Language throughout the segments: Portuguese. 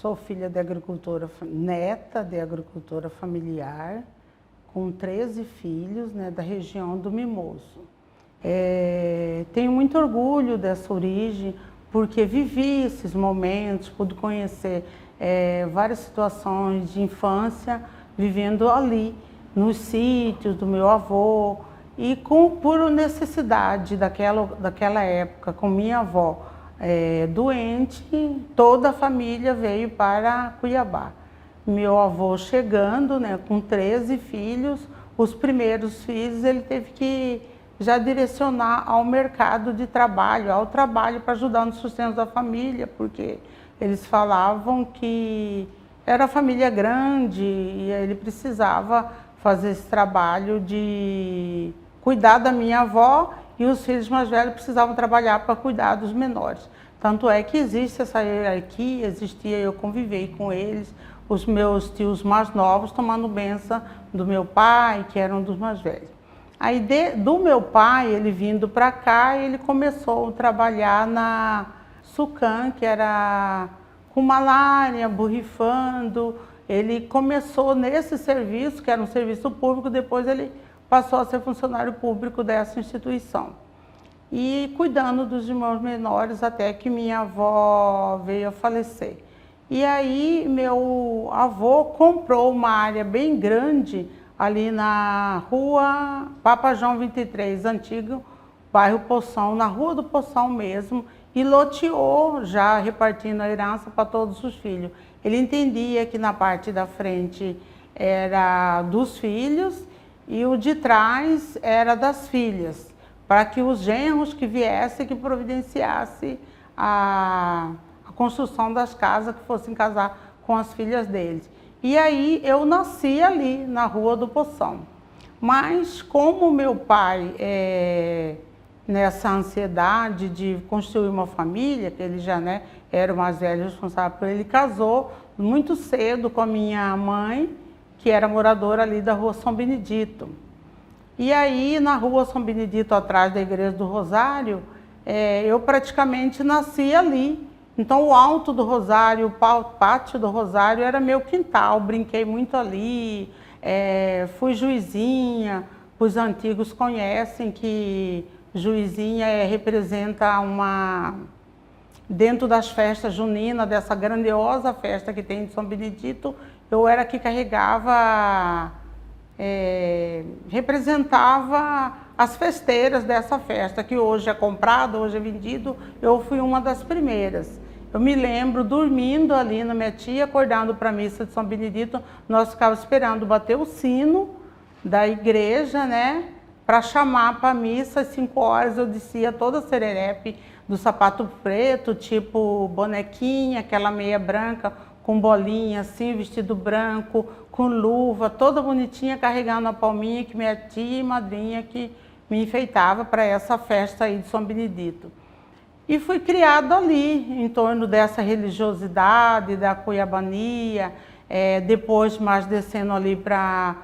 Sou filha de agricultora, neta de agricultora familiar, com 13 filhos, né, da região do Mimoso. Tenho muito orgulho dessa origem, porque vivi esses momentos, pude conhecer várias situações de infância, vivendo ali, nos sítios do meu avô, e por necessidade daquela época, com minha avó doente, toda a família veio para Cuiabá. Meu avô chegando, né, com 13 filhos, os primeiros filhos ele teve que já direcionar ao mercado de trabalho, ao trabalho para ajudar no sustento da família, porque eles falavam que era família grande e ele precisava fazer esse trabalho de cuidar da minha avó, e os filhos mais velhos precisavam trabalhar para cuidar dos menores. Tanto é que existe essa hierarquia, eu convivei com eles, os meus tios mais novos tomando bênção do meu pai, que era um dos mais velhos. Aí do meu pai, ele vindo para cá, ele começou a trabalhar na Sucan, que era com malária, borrifando. Ele começou nesse serviço, que era um serviço público, depois ele passou a ser funcionário público dessa instituição. E cuidando dos irmãos menores até que minha avó veio a falecer. E aí meu avô comprou uma área bem grande ali na rua Papa João 23, antigo bairro Poção, na rua do Poção mesmo, e loteou, já repartindo a herança para todos os filhos. Ele entendia que na parte da frente era dos filhos e o de trás era das filhas, para que os genros que viessem, que providenciassem a construção das casas, que fossem casar com as filhas deles. E aí eu nasci ali, na Rua do Poção. Mas como meu pai, nessa ansiedade de construir uma família, que ele já era o mais velho responsável por ele, casou muito cedo com a minha mãe, que era moradora ali da Rua São Benedito. E aí, na Rua São Benedito, atrás da Igreja do Rosário, eu praticamente nasci ali. Então, o alto do Rosário, o pátio do Rosário era meu quintal, brinquei muito ali, fui juizinha. Os antigos conhecem que juizinha representa dentro das festas juninas, dessa grandiosa festa que tem de São Benedito, eu era que carregava, representava as festeiras dessa festa, que hoje é comprado, hoje é vendido. Eu fui uma das primeiras. Eu me lembro dormindo ali na minha tia, acordando para a missa de São Benedito, nós ficávamos esperando bater o sino da igreja, para chamar para a missa. Às 5 horas eu descia toda serelepe, do sapato preto, tipo bonequinha, aquela meia branca, com bolinha assim, vestido branco, com luva, toda bonitinha, carregando a palminha, que minha tia e madrinha que me enfeitava para essa festa aí de São Benedito. E fui criado ali, em torno dessa religiosidade, da cuiabania, depois mais descendo ali para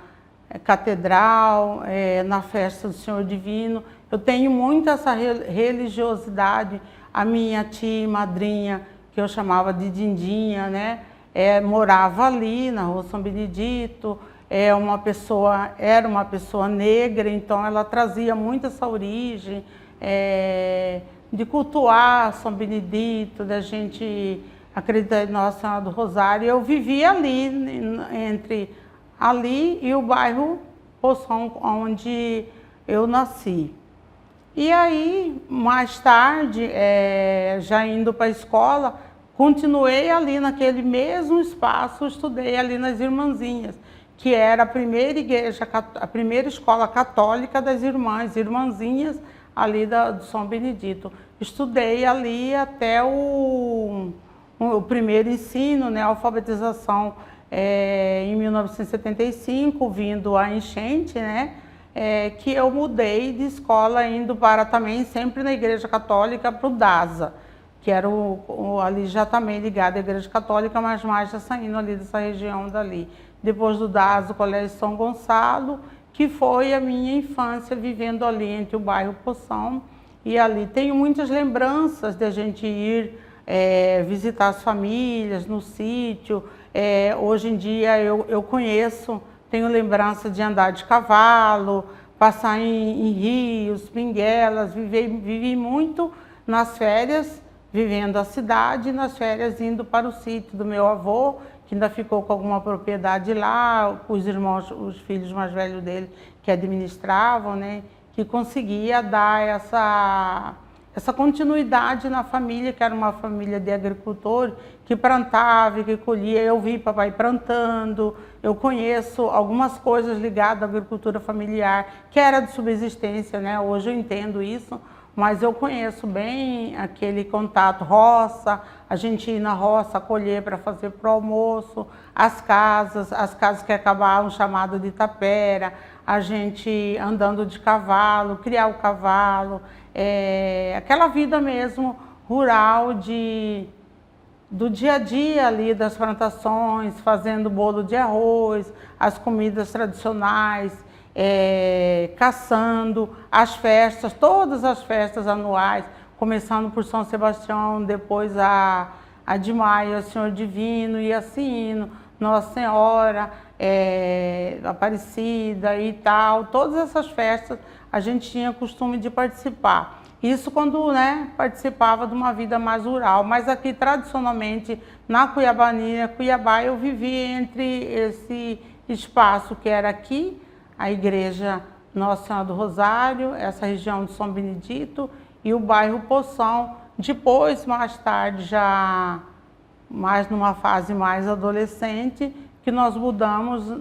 Catedral, na festa do Senhor Divino. Eu tenho muito essa religiosidade. A minha tia e madrinha, que eu chamava de Dindinha, morava ali na Rua São Benedito, era uma pessoa negra, então ela trazia muito essa origem de cultuar São Benedito, da gente acreditar em Nossa Senhora do Rosário. Eu vivia ali, entre ali e o bairro Poção, onde eu nasci. E aí, mais tarde, já indo para a escola, continuei ali naquele mesmo espaço, estudei ali nas Irmãzinhas, que era a primeira igreja, a primeira escola católica das irmãzinhas ali do São Benedito. Estudei ali até o primeiro ensino, a alfabetização em 1975, vindo a enchente, que eu mudei de escola, indo para também sempre na Igreja Católica, para o DASA, que era ali já também ligado à Igreja Católica, mas mais já saindo ali dessa região dali. Depois do DASA, o Colégio São Gonçalo, que foi a minha infância vivendo ali entre o bairro Poção e ali. Tenho muitas lembranças de a gente ir visitar as famílias no sítio. Hoje em dia eu conheço, tenho lembrança de andar de cavalo, passar em rios, pinguelas, vivi muito nas férias, vivendo a cidade, e nas férias indo para o sítio do meu avô, que ainda ficou com alguma propriedade lá, os irmãos, os filhos mais velhos dele que administravam, né, que conseguia dar essa continuidade na família, que era uma família de agricultores, que plantava e que colhia. Eu vi papai plantando, eu conheço algumas coisas ligadas à agricultura familiar, que era de subsistência, né? Hoje eu entendo isso, mas eu conheço bem aquele contato roça, a gente ir na roça colher para fazer para o almoço, as casas que acabavam chamado de tapera, a gente andando de cavalo, criar o cavalo, aquela vida mesmo rural do dia a dia ali das plantações, fazendo bolo de arroz, as comidas tradicionais, caçando, as festas, todas as festas anuais, começando por São Sebastião, depois a de Maio, o Senhor Divino, e assim indo, Nossa Senhora, Aparecida e tal. Todas essas festas a gente tinha costume de participar. Isso quando, né, participava de uma vida mais rural, mas aqui tradicionalmente na Cuiabá, eu vivi entre esse espaço que era aqui, a igreja Nossa Senhora do Rosário, essa região de São Benedito e o bairro Poção. Depois, mais tarde, já mais numa fase mais adolescente, que nós mudamos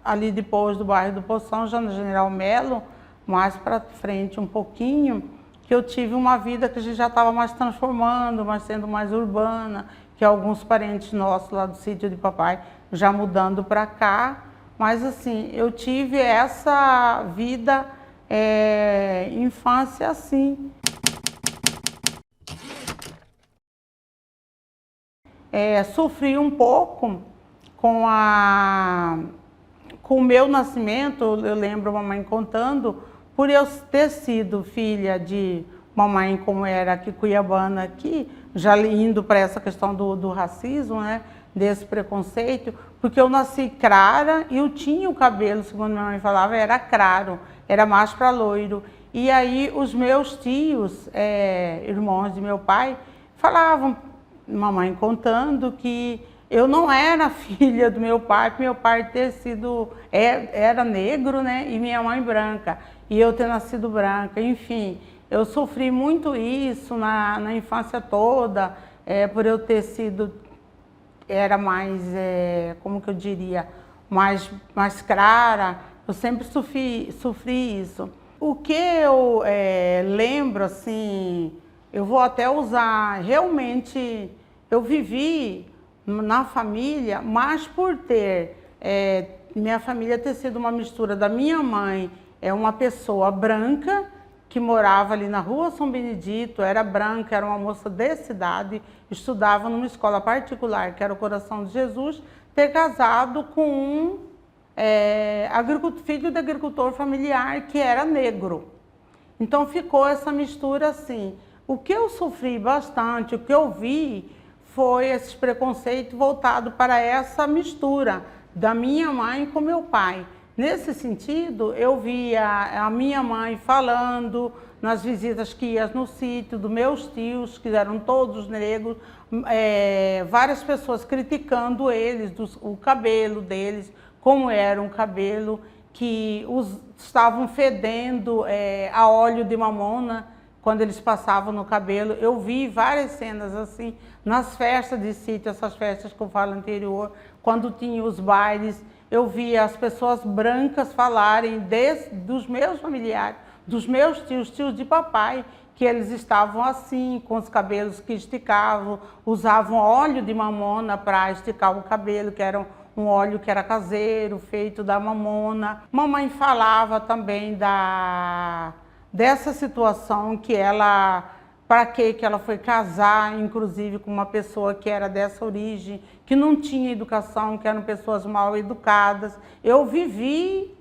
ali depois do bairro do Poção, já no General Melo, mais para frente um pouquinho, que eu tive uma vida que a gente já estava mais transformando, mas sendo mais urbana, que alguns parentes nossos lá do sítio de papai já mudando para cá. Mas assim, eu tive essa vida, infância assim. Sofri um pouco com o meu nascimento. Eu lembro a mamãe contando, por eu ter sido filha de mamãe, como era aqui, cuiabana aqui, já indo para essa questão do racismo, né, desse preconceito, porque eu nasci clara e eu tinha o cabelo, segundo minha mãe falava, era claro, era mais para loiro. E aí os meus tios, irmãos de meu pai, falavam, mamãe contando, que eu não era filha do meu pai, porque meu pai era negro, né, e minha mãe branca, e eu ter nascido branca. Enfim, eu sofri muito isso na infância toda, por eu ter sido, era mais, como que eu diria, mais clara. Eu sempre sofri isso. O que eu lembro, assim, eu vou até usar, realmente, eu vivi na família, mas por ter, minha família ter sido uma mistura da minha mãe, uma pessoa branca, que morava ali na rua São Benedito, era branca, era uma moça de cidade, estudava numa escola particular, que era o Coração de Jesus, ter casado com um filho de agricultor familiar que era negro. Então ficou essa mistura assim. O que eu sofri bastante, o que eu vi, foi esse preconceito voltado para essa mistura da minha mãe com meu pai. Nesse sentido, eu via a minha mãe falando nas visitas que ia no sítio, dos meus tios, que eram todos negros, várias pessoas criticando eles, o cabelo deles, como era um cabelo que estavam fedendo a óleo de mamona, quando eles passavam no cabelo. Eu vi várias cenas assim, nas festas de sítio, essas festas que eu falo anterior, quando tinha os bailes, eu via as pessoas brancas falarem dos meus familiares, dos meus tios de papai, que eles estavam assim, com os cabelos que esticavam, usavam óleo de mamona para esticar o cabelo, que era um óleo que era caseiro, feito da mamona. Mamãe falava também dessa situação que ela, para que ela foi casar, inclusive com uma pessoa que era dessa origem, que não tinha educação, que eram pessoas mal educadas. Eu vivi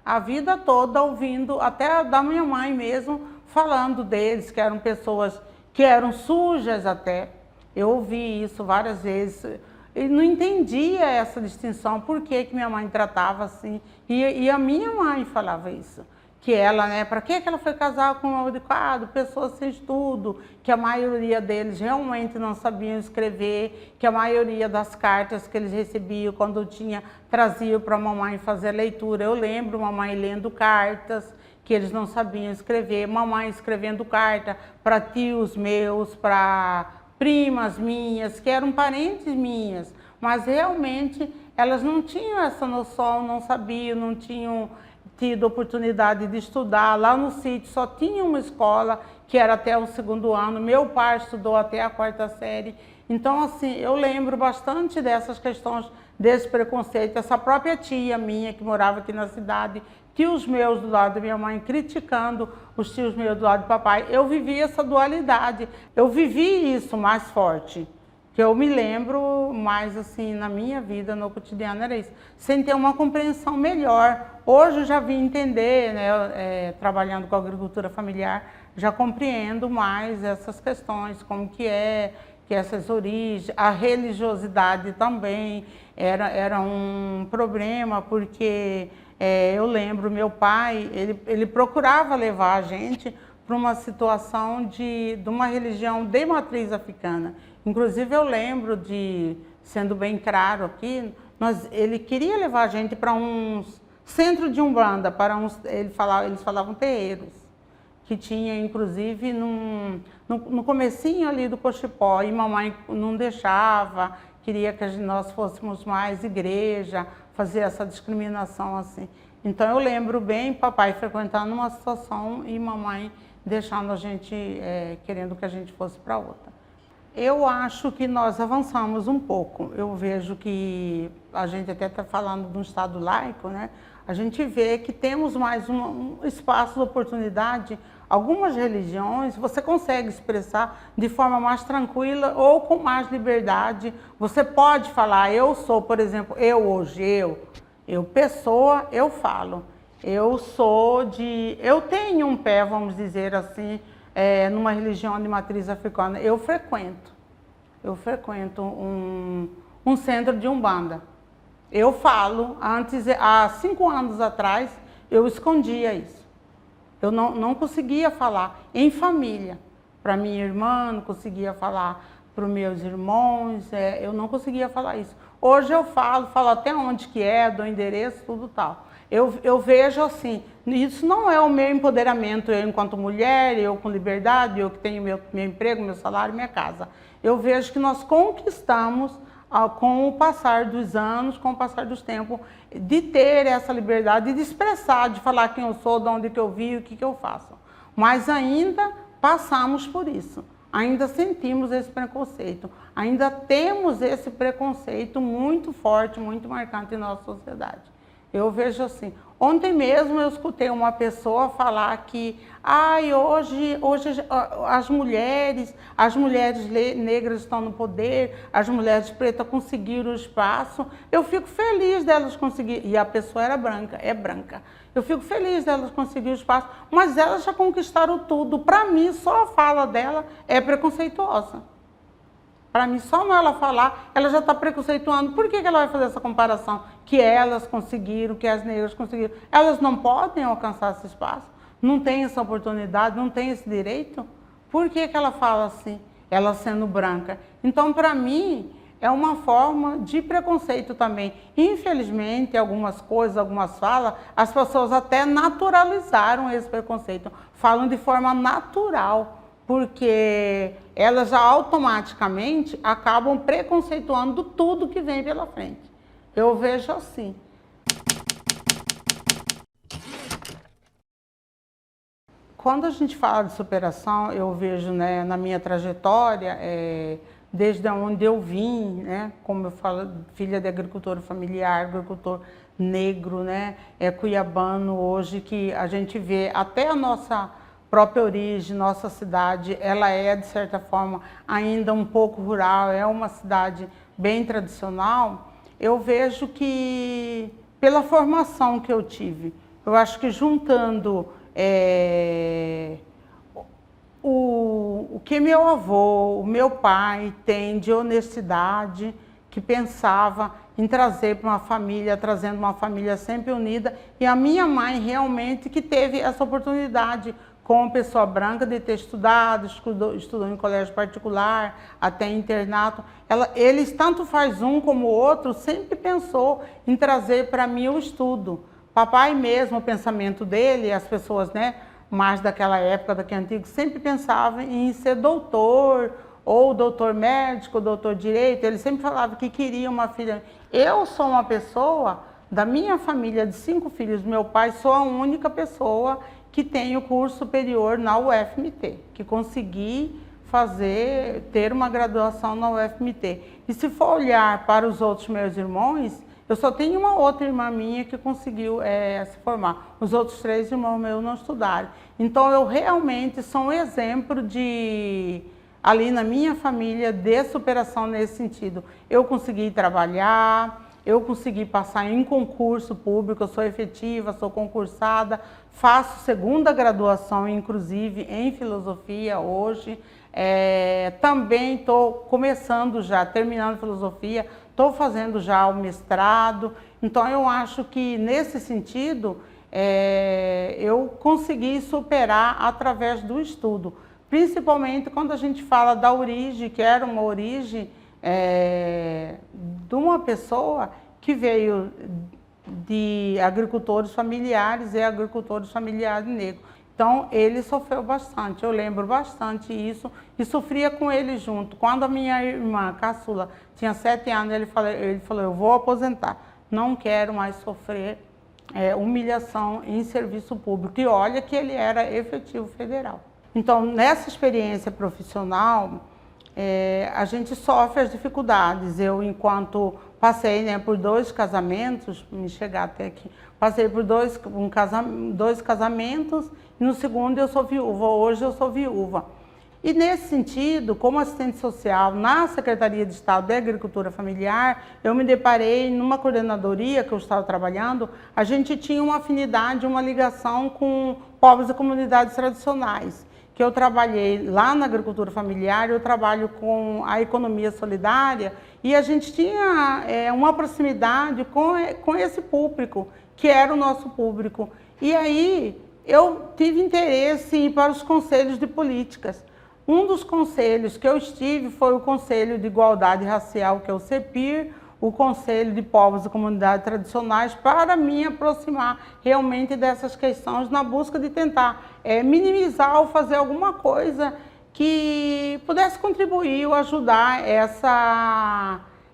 a vida toda ouvindo, até da minha mãe mesmo, falando deles, que eram pessoas que eram sujas até, Eu ouvi isso várias vezes. Eu não entendia essa distinção, por que que minha mãe tratava assim. E a minha mãe falava isso. Que ela, né, para que ela foi casar com um mal educado, pessoas sem estudo, que a maioria deles realmente não sabiam escrever, que a maioria das cartas que eles recebiam quando traziam para a mamãe fazer leitura. Eu lembro mamãe lendo cartas que eles não sabiam escrever, mamãe escrevendo carta para tios meus, para primas minhas, que eram parentes minhas, mas realmente elas não tinham essa noção, não sabiam, não tinham tido oportunidade de estudar. Lá no sítio só tinha uma escola que era até o 2º ano, meu pai estudou até a 4ª série. Então, assim, eu lembro bastante dessas questões, desse preconceito. Essa própria tia minha que morava aqui na cidade, tios meus do lado da minha mãe criticando os tios meus do lado do papai. Eu vivi essa dualidade, eu vivi isso mais forte. Que eu me lembro mais assim na minha vida, no cotidiano, era isso. Sem ter uma compreensão melhor. Hoje eu já vim entender, né, trabalhando com a agricultura familiar, já compreendo mais essas questões, como que essas origens, a religiosidade também era um problema, porque eu lembro, meu pai, ele procurava levar a gente para uma situação de uma religião de matriz africana. Inclusive eu lembro de, sendo bem claro aqui, ele queria levar a gente para uns centro de Umbanda, para eles falavam terreiros, que tinha inclusive no comecinho ali do Cochipó, e mamãe não deixava, queria que nós fôssemos mais igreja, fazer essa discriminação assim. Então eu lembro bem papai frequentando uma situação e mamãe deixando a gente, querendo que a gente fosse para outra. Eu acho que nós avançamos um pouco. Eu vejo que a gente até está falando de um Estado laico, né? A gente vê que temos mais um espaço de oportunidade. Algumas religiões você consegue expressar de forma mais tranquila ou com mais liberdade. Você pode falar, eu sou, por exemplo, eu pessoa, eu falo. Eu tenho um pé, vamos dizer assim, numa religião de matriz africana. Eu frequento um centro de Umbanda. Eu falo, há 5 anos atrás, eu escondia isso. Eu não conseguia falar em família. Para minha irmã, não conseguia falar para os meus irmãos, eu não conseguia falar isso. Hoje eu falo até onde que dou endereço, tudo tal. Eu vejo assim, isso não é o meu empoderamento, eu enquanto mulher, eu com liberdade, eu que tenho meu emprego, meu salário, minha casa. Eu vejo que nós conquistamos, com o passar dos anos, com o passar dos tempos, de ter essa liberdade de expressar, de falar quem eu sou, de onde que eu vim, o que que eu faço. Mas ainda passamos por isso, ainda sentimos esse preconceito, ainda temos esse preconceito muito forte, muito marcante em nossa sociedade. Eu vejo assim, ontem mesmo eu escutei uma pessoa falar que hoje as mulheres negras estão no poder, as mulheres pretas conseguiram o espaço. Eu fico feliz delas conseguirem, e a pessoa era branca, é branca. Eu fico feliz delas conseguirem o espaço, mas elas já conquistaram tudo. Para mim, só a fala dela é preconceituosa. Para mim, só ela falar, ela já está preconceituando. Por que ela vai fazer essa comparação? Que elas conseguiram, que as negras conseguiram. Elas não podem alcançar esse espaço? Não têm essa oportunidade, não têm esse direito? Por que ela fala assim, ela sendo branca? Então, para mim, é uma forma de preconceito também. Infelizmente, algumas coisas, algumas falas, as pessoas até naturalizaram esse preconceito. Falam de forma natural, porque elas já automaticamente acabam preconceituando tudo que vem pela frente. Eu vejo assim. Quando a gente fala de superação, eu vejo, né, na minha trajetória, desde onde eu vim, né, como eu falo, filha de agricultor familiar, agricultor negro, né, cuiabano hoje, que a gente vê até a nossa própria origem, nossa cidade, ela de certa forma, ainda um pouco rural, é uma cidade bem tradicional. Eu vejo que, pela formação que eu tive, eu acho que juntando o que meu avô, o meu pai tem de honestidade, que pensava em trazer para uma família, trazendo uma família sempre unida, e a minha mãe realmente que teve essa oportunidade, como pessoa branca, de ter estudado, estudou em colégio particular, até internato. Eles, tanto faz um como o outro, sempre pensou em trazer para mim o estudo. Papai mesmo, o pensamento dele, as pessoas, né, mais daquela época, daquele antigo, sempre pensavam em ser doutor, ou doutor médico, ou doutor direito. Ele sempre falava que queria uma filha. Eu sou uma pessoa, da minha família de 5 filhos, meu pai, sou a única pessoa que tem o curso superior na UFMT, que consegui ter uma graduação na UFMT. E se for olhar para os outros meus irmãos, eu só tenho uma outra irmã minha que conseguiu se formar. Os outros 3 irmãos meus não estudaram. Então eu realmente sou um exemplo ali na minha família, de superação nesse sentido. Eu consegui trabalhar, eu consegui passar em concurso público, eu sou efetiva, sou concursada, faço 2ª graduação, inclusive, em filosofia hoje. Também estou começando já, terminando filosofia, estou fazendo já o mestrado. Então eu acho que nesse sentido, eu consegui superar através do estudo. Principalmente quando a gente fala da origem, que era uma origem de uma pessoa que veio de agricultores familiares e agricultores familiares negros. Então, ele sofreu bastante, eu lembro bastante isso e sofria com ele junto. Quando a minha irmã caçula tinha 7 anos, ele falou, eu vou aposentar, não quero mais sofrer humilhação em serviço público. E olha que ele era efetivo federal. Então, nessa experiência profissional, a gente sofre as dificuldades. Eu, enquanto passei, né, por 2 casamentos, me chegar até aqui, passei por 2 casamentos e no segundo eu sou viúva. Hoje eu sou viúva. E nesse sentido, como assistente social na Secretaria de Estado de Agricultura Familiar, eu me deparei numa coordenadoria que eu estava trabalhando, a gente tinha uma afinidade, uma ligação com povos e comunidades tradicionais. Que eu trabalhei lá na agricultura familiar, eu trabalho com a economia solidária e a gente tinha uma proximidade com esse público, que era o nosso público. E aí eu tive interesse em ir para os conselhos de políticas. Um dos conselhos que eu estive foi o Conselho de Igualdade Racial, que é o CEPIR, o Conselho de Povos e Comunidades Tradicionais, para me aproximar realmente dessas questões, na busca de tentar minimizar ou fazer alguma coisa que pudesse contribuir ou ajudar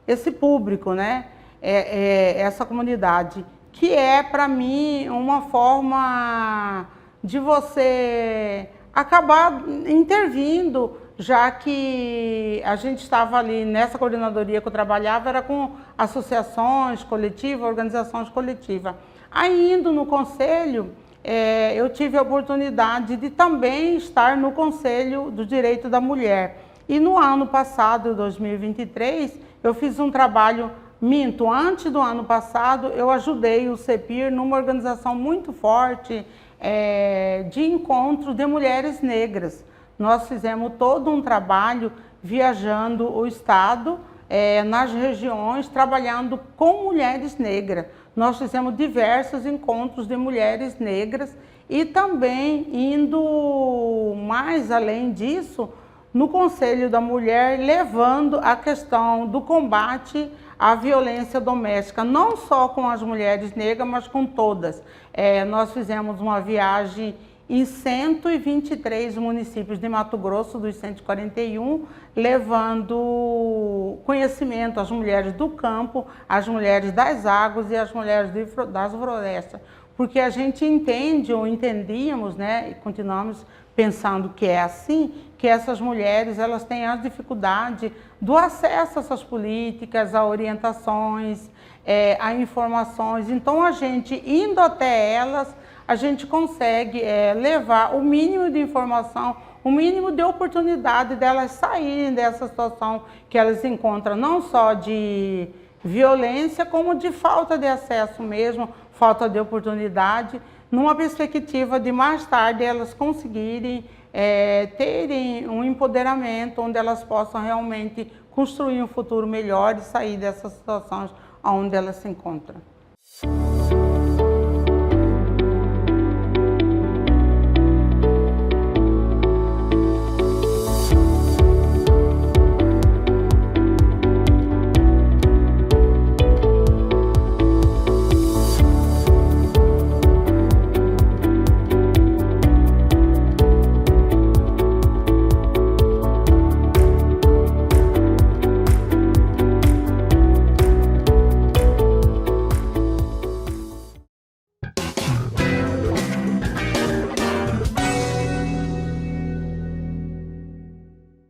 esse público, né? Essa comunidade, que é, para mim, uma forma de você acabar intervindo, já que a gente estava ali nessa coordenadoria que eu trabalhava, era com associações coletivas, organizações coletivas. Aí, indo no conselho, eu tive a oportunidade de também estar no Conselho do Direito da Mulher. E no ano passado, 2023, eu fiz um trabalho antes do ano passado, eu ajudei o CEPIR numa organização muito forte de encontro de mulheres negras. Nós fizemos todo um trabalho viajando o estado, nas regiões, trabalhando com mulheres negras. Nós fizemos diversos encontros de mulheres negras e também indo mais além disso, no Conselho da Mulher, levando a questão do combate à violência doméstica, não só com as mulheres negras, mas com todas. Nós fizemos uma viagem em 123 municípios de Mato Grosso, dos 141, levando conhecimento às mulheres do campo, às mulheres das águas e às mulheres das florestas. Porque a gente entende, ou entendíamos, né, e continuamos pensando que é assim, que essas mulheres elas têm as dificuldades do acesso a essas políticas, a orientações, a informações. Então, a gente, indo até elas, a gente consegue levar o mínimo de informação, o mínimo de oportunidade delas saírem dessa situação que elas encontram, não só de violência, como de falta de acesso mesmo, falta de oportunidade, numa perspectiva de mais tarde elas conseguirem terem um empoderamento onde elas possam realmente construir um futuro melhor e sair dessas situações onde elas se encontram.